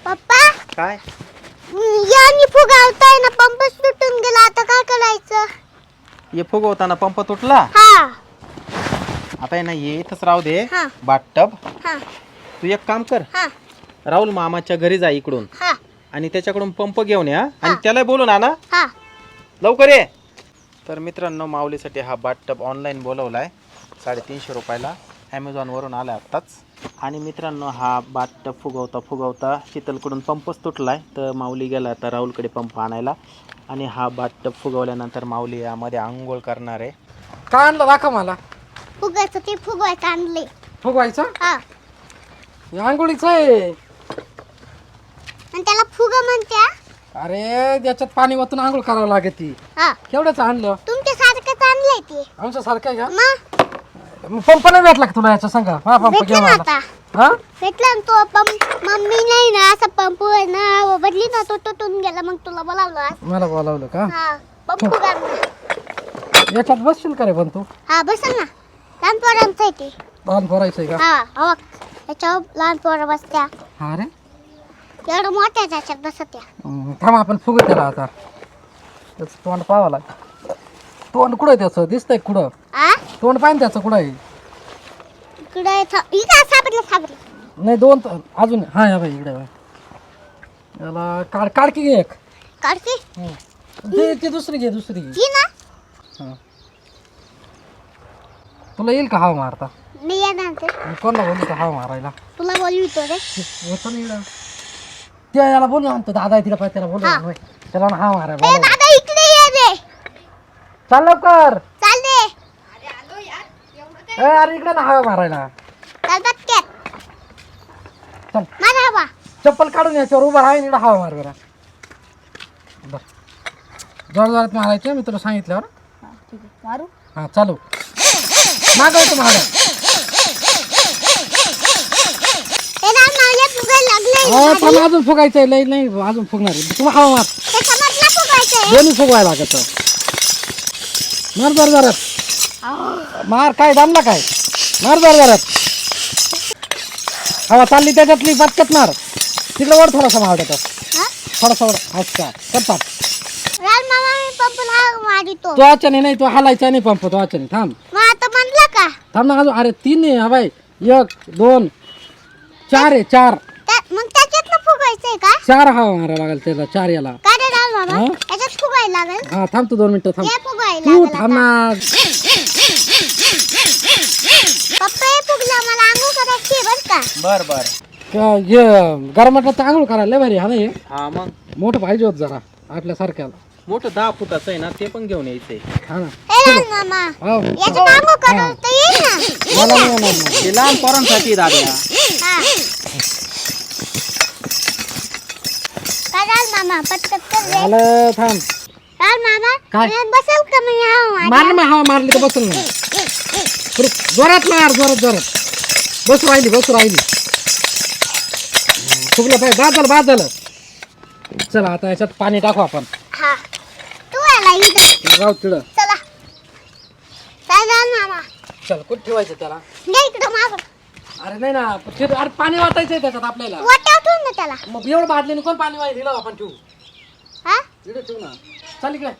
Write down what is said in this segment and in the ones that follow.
पप्पा काय यानी फुगावताय ना पंप सुटून गेला आता काय करायचं हे फुगवताना पंप तुटला हा आता आहे ना ये इथंच राहू दे हा. बाथटब हा तू एक काम कर हा राहुल मामाच्या घरी जा इकडून हा आणि त्याच्याकडून पंप घेऊन या आणि त्याला बोलून आणा हा लवकर ये तर मित्रांनो माऊलीसाठी हा बाथटब ऑनलाईन बोलवलाय 350 रुपयाला ॲमेझॉनवरून आला आत्ताच आणि मित्रांनो हा बाथटब फुगवता शीतलकडून पंपच तुटलाय तर माऊली गेला आता राहुलकडे पंप आणायला आणि हा बाथटब फुगवल्यानंतर माऊली यामध्ये आंघोळ करणार आहे. काय आणलं दाखव मला. फुगायचं ते फुगवायचं आणले फुगवायचं हा आंघोळीचं आहे. आणि त्याला फुगा म्हणत्या अरे त्याच्यात पाणी वतून आंघोळ करावं लागते. हा केवढ्याच आणलं. तुमच्या सारखंच आणलंय ते आमच्या सारखं आहे मग का. पंप नाही भेटला का तुला याच्या सांगा हा पंप भेटलं घेऊन ना आला. आता हा भेटला ना तो पंप मम्मी नाही ना असा पंप आहे ना बदली ना तो तुटून गेला मग तुला बोलावलं आज. मला बोलावलं का. हा पंप फुगार याच्यात बसशील का रे पण तू. हा बसा ना लहान पोरांचं आहे ते लहान पोरायचंय का. हा अहो त्याच्यावर लहान पोरं बसत्या हा रे एवढं मोठ्या त्याच्यात बसत्या थांब आपण फुगू त्याला आता. त्याचं तोंड पाहावं लाग. तोंड कुठं आहे त्याचं दिसतंय कुठं. आ तोंड पाहिजे त्याचं कुठं आहे. इकडे इकडे सापडलं नाही दोन अजून हा या बाई इकडे बाई. याला काढ की घे एक. काढते ती दुसरी घे दुसरी घे. ही ना हा. तुला येईल का हवा मारता. मी येणार ते मी कोणाला बोलू का हवा मारायला. तुला बोलवितो रे होतं ना इकडं. त्या याला बोलून आणतो दादा आहे तिला पाहिजे त्याला बोलून हा. आण, होय. त्याला ना हवा मारायला ए बोलव. दादा इकडे ये रे चाल लवकर. चाल दे अरे इकडे ना हवा मारायला. चाल पटक्यात चल माझा हवा चप्पल काढून याच्यावर उभा राहा इकडे हवा मार बरं. जोर जोरात मारायचं मी तुला सांगितल्यावर. मारू हा चालू मागायचं मारा. ए ना मला फुगायला लागले थांब अजून फुगायचंय लई नाही अजून फुगणार तू हवा मार. त्याच्यामधला फुगायचंय दोन्ही फुगवायला लागत. मार जोर जोरात मार. काय दमला काय मार जोर जोरात. हवा चालली त्याच्यातली पटकत मार. तिकडे वर थोडासा मार देतो हा थोडासा वर. अच्छा करतात राल मामा मी पंपला मारितो तो अचाने नाही तो हालायचा नाही पंप तो अचाने. थांब मग आता म्हणला का थांब ना अजून. अरे 3 आहे हा बाई 1 2 4 आहे 4 मग त्याच्यातलं फुगायचंय का 4 हवा मारा लागेल त्याला 4 याला. काय रे राल मामा हा? त्याच्यात फुगायला लागेल हा थांब तू 2 मिनिटं थांब. हे फुगायला तू लागेल थांब आता. ना. पप्पा हे फुगला मला आंघोळ करायची आहे बरं का बर गरमाटात आंघोळ करायला लय भारी हा नाही. हा मग मोठं पाहिजे होत जरा आपल्यासारख्याला. मोठं 10 फुटाचं आहे ना ते पण घेऊन यायचंय. हा ना. ए राल मामा हो याच्यात आंघोळ करता येईल ना मला नाही येणार ना. ते लहान पोरांसाठी दाद्या. हा काय राल मामा पटकन कर रे झालं थांब. राल मामा काय? मी बसेल का मी हा मार ना हवा मारली तर बसल ना. जोरात मार जोरात बसू राहिली. फुगलं पाहिजे बाद झालं. चला आता याच्यात पाणी टाकू आपण. हा तू आला इथं राहू तिकडं. चला काय राल मामा चल कुठं ठेवायचं त्याला. दे इकडं मागं अरे नाही ना अरे पाणी वाटायचंय त्याच्यात आपल्याला. वाट्यावर ठेव ना त्याला मग एवढं बादलीने कोण पाणी दिलं आपण ठेवू. हा इकडे ठेवू ना. चाल इकडे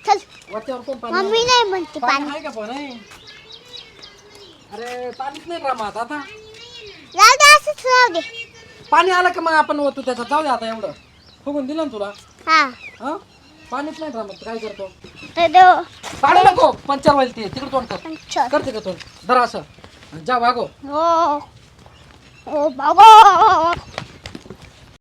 चल वाट्यावर कोण पाणी मम्मी नाही म्हणते पाणी पाणी आहे का पण आहे? अरे पाणीच नाही रामात आता. राहू दे असंच राहू दे पाणी आलं का मग आपण होतो त्याच्यात जाऊ दे आता एवढं. फुगून दिलं ना तुला. हा हा पाणीच नाही रामात काय करतो. तर देव काढू नको पंचर व्हायला ते तिकडे तोंड कर. चल करते का तोंड जरा असं जा वागो. हो हो बाबा